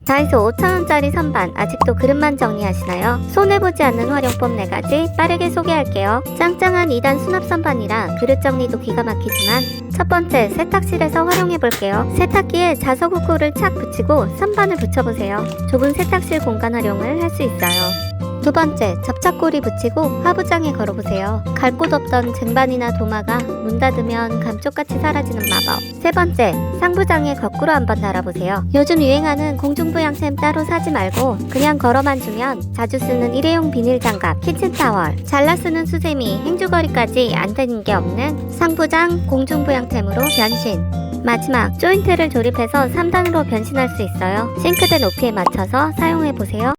다이소 5,000원짜리 선반 아직도 그릇만 정리하시나요? 손해보지 않는 활용법 4가지 빠르게 소개할게요. 짱짱한 2단 수납 선반이라 그릇 정리도 기가 막히지만 첫 번째, 세탁실에서 활용해볼게요. 세탁기에 자석 후크를 착 붙이고 선반을 붙여보세요. 좁은 세탁실 공간 활용을 할 수 있어요. 두 번째, 접착고리 붙이고 화부장에 걸어보세요. 갈 곳 없던 쟁반이나 도마가 문 닫으면 감쪽같이 사라지는 마법. 세 번째, 상부장에 거꾸로 한번 달아보세요. 요즘 유행하는 공중부양템 따로 사지 말고 그냥 걸어만 주면 자주 쓰는 일회용 비닐장갑, 키친타월, 잘라 쓰는 수세미, 행주거리까지 안 되는 게 없는 상부장 공중부양템으로 변신. 마지막, 조인트를 조립해서 3단으로 변신할 수 있어요. 싱크대 높이에 맞춰서 사용해보세요.